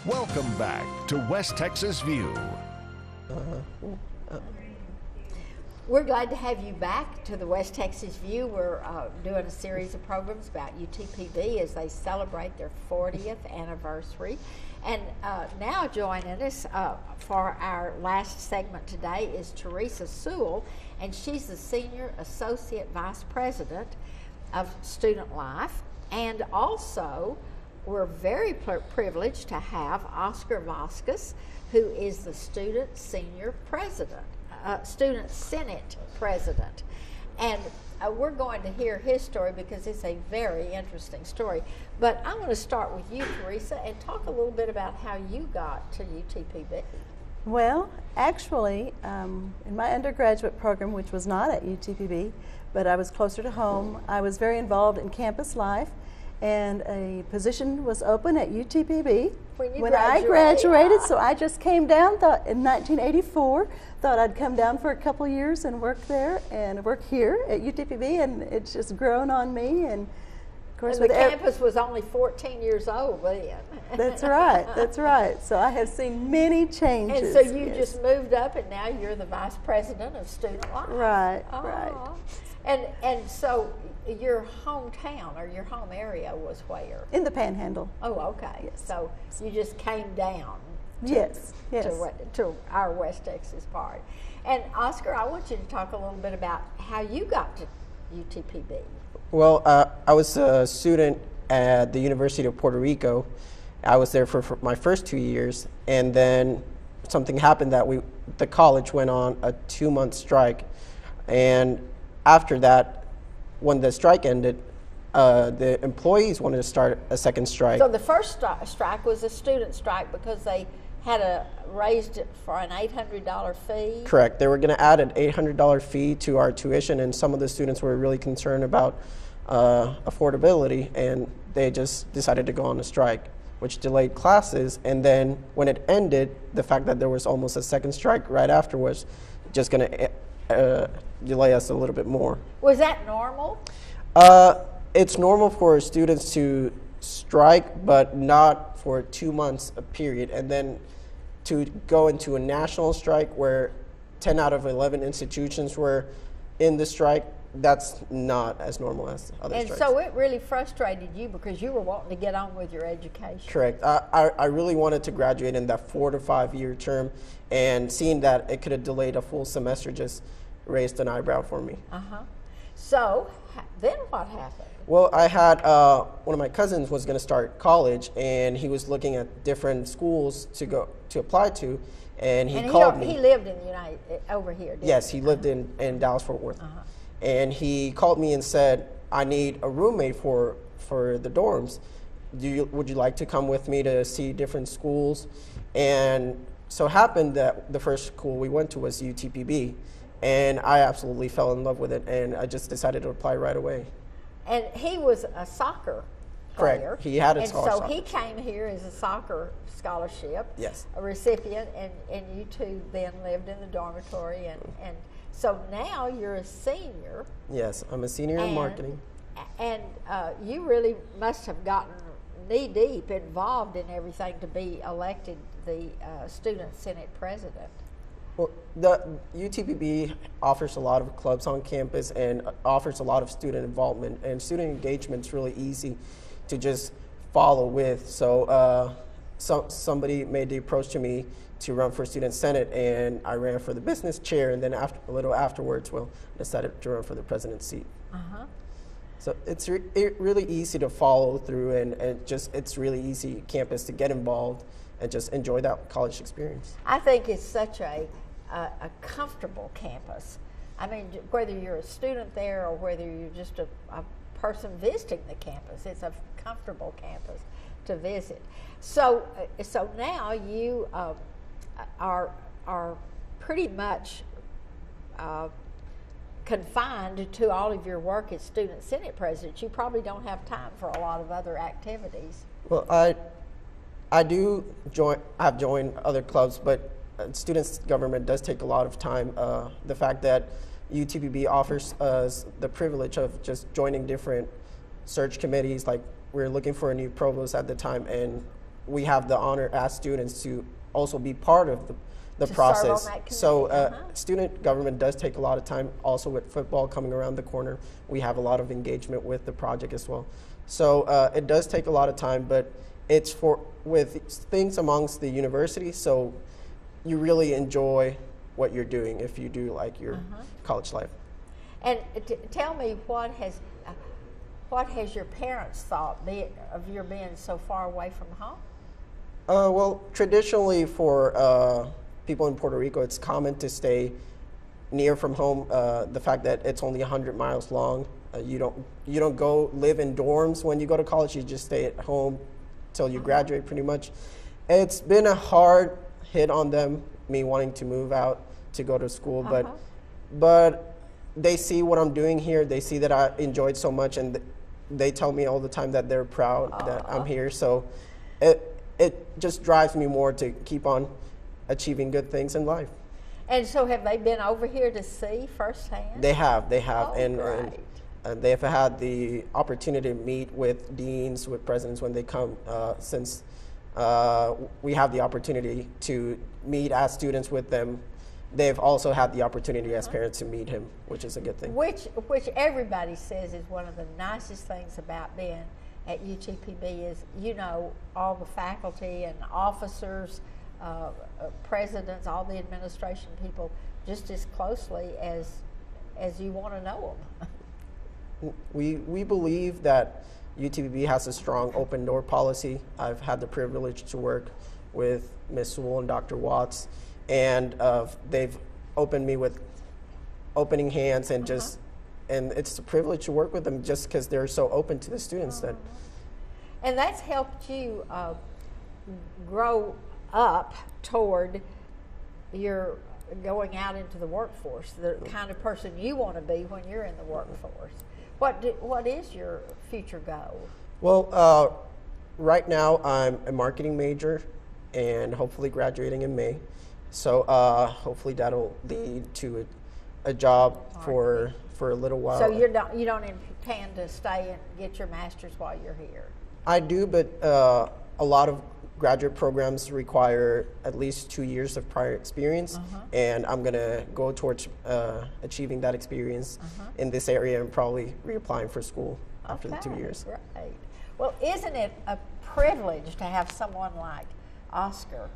Welcome back to West Texas View. We're glad to have you back to the West Texas View. We're doing a series of programs about UTPB as they celebrate their 40th anniversary. And now joining us for our last segment today is Teresa Sewell, and she's the Senior Associate Vice President of Student Life. And also, we're very privileged to have Oscar Vasquez, who is the Student Senate President. And we're going to hear his story because it's a very interesting story. But I'm going to start with you, Teresa, and talk a little bit about how you got to UTPB. Well, actually, in my undergraduate program, which was not at UTPB, but I was closer to home, I was very involved in campus life, and a position was open at UTPB when I graduated. So I just came down, thought in 1984, thought I'd come down for a couple years and work there and work here at UTPB, and it's just grown on me. And of course, and the campus was only 14 years old then. That's right, that's right. So I have seen many changes. And so you just moved up, and now you're the Vice President of Student Life. Right, right. And so your hometown or your home area was where? In the Panhandle. Oh, okay. Yes. So you just came down to our West Texas part. And Oscar, I want you to talk a little bit about how you got to UTPB. Well, I was a student at the University of Puerto Rico. I was there for my first 2 years, and then something happened that the college went on a 2-month strike, and after that, when the strike ended, the employees wanted to start a second strike. So the first strike was a student strike because they had raised it for an $800 fee? Correct. They were going to add an $800 fee to our tuition, and some of the students were really concerned about affordability, and they just decided to go on a strike, which delayed classes. And then when it ended, the fact that there was almost a second strike right afterwards, just going to delay us a little bit more. Was that normal? It's normal for students to strike, but not for 2 months a period, and then to go into a national strike where 10 out of 11 institutions were in the strike, that's not as normal as other strikes. And so it really frustrated you because you were wanting to get on with your education. Correct. I really wanted to graduate in that 4 to 5 year term, and seeing that it could have delayed a full semester just raised an eyebrow for me. So then what happened? Well, I had one of my cousins was going to start college, and he was looking at different schools to apply to, and he called me. He lived in the over here. Yes, he lived in Dallas-Fort Worth, and he called me and said, "I need a roommate for the dorms. Would you like to come with me to see different schools?" And so happened that the first school we went to was UTPB, and I absolutely fell in love with it, and I just decided to apply right away. And he was a soccer player. Correct. He had a soccer. And so soccer. he came here as a soccer scholarship. Yes. A recipient, and you two then lived in the dormitory, and so now you're a senior. Yes, I'm a senior in marketing. And you really must have gotten knee deep involved in everything to be elected the Student Senate President. Well, the UTPB offers a lot of clubs on campus and offers a lot of student involvement, and student engagement is really easy to just follow with. So somebody made the approach to me to run for student senate, and I ran for the business chair, and then a little afterwards, decided to run for the president's seat. So it's really easy to follow through, and it's really easy campus to get involved and just enjoy that college experience. I think it's such a comfortable campus. I mean, whether you're a student there or whether you're just a person visiting the campus, it's a comfortable campus to visit. So now you are pretty much confined to all of your work as Student Senate President. You probably don't have time for a lot of other activities. Well, I've joined other clubs, but students' government does take a lot of time. The fact that UTPB offers us the privilege of just joining different search committees, like we're looking for a new provost at the time, and we have the honor as students to also be part of the To process. serve on that So committee, student government does take a lot of time. Also with football coming around the corner, we have a lot of engagement with the project as well. So it does take a lot of time, but it's with things amongst the university, so you really enjoy what you're doing if you do like your college life. And tell me, what has your parents thought of your being so far away from home? Well, traditionally for people in Puerto Rico, it's common to stay near from home. The fact that it's only 100 miles long, you don't go live in dorms when you go to college. You just stay at home till you graduate, pretty much. It's been a hard hit on them, me wanting to move out to go to school, but they see what I'm doing here. They see that I enjoyed so much, and they tell me all the time that they're proud that I'm here. So it just drives me more to keep on achieving good things in life. And so have they been over here to see firsthand? They have, Oh, and great. they've had the opportunity to meet with deans, with presidents when they come, since we have the opportunity to meet as students with them. They've also had the opportunity as parents to meet him, which is a good thing. Which everybody says is one of the nicest things about being at UTPB is, you know, all the faculty and officers, presidents, all the administration people just as closely as you want to know them. We believe that UTPB has a strong open door policy. I've had the privilege to work with Ms. Sewell and Dr. Watts, and they've opened me with opening hands, and and it's a privilege to work with them just because they're so open to the students. And that's helped you grow up toward your going out into the workforce, the kind of person you want to be when you're in the workforce. What is your future goal? Well, right now I'm a marketing major and hopefully graduating in May. So hopefully that'll lead to a job for a little while. So you don't intend to stay and get your master's while you're here? I do, but a lot of graduate programs require at least 2 years of prior experience, and I'm gonna go towards achieving that experience in this area and probably reapplying for school after the 2 years. Right. Well, isn't it a privilege to have someone like Oscar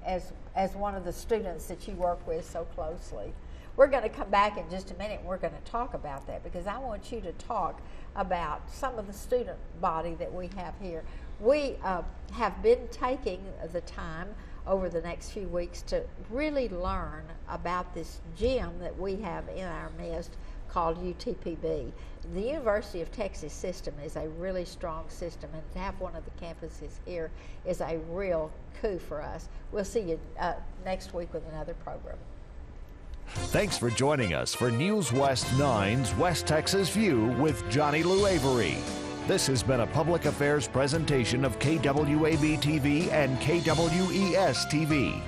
as one of the students that you work with so closely? We're going to come back in just a minute and we're going to talk about that, because I want you to talk about some of the student body that we have here. We have been taking the time over the next few weeks to really learn about this gem that we have in our midst called UTPB. The University of Texas system is a really strong system, and to have one of the campuses here is a real coup for us. We'll see you next week with another program. Thanks for joining us for News West 9's West Texas View with Johnny Lou Avery. This has been a public affairs presentation of KWAB TV and KWES TV.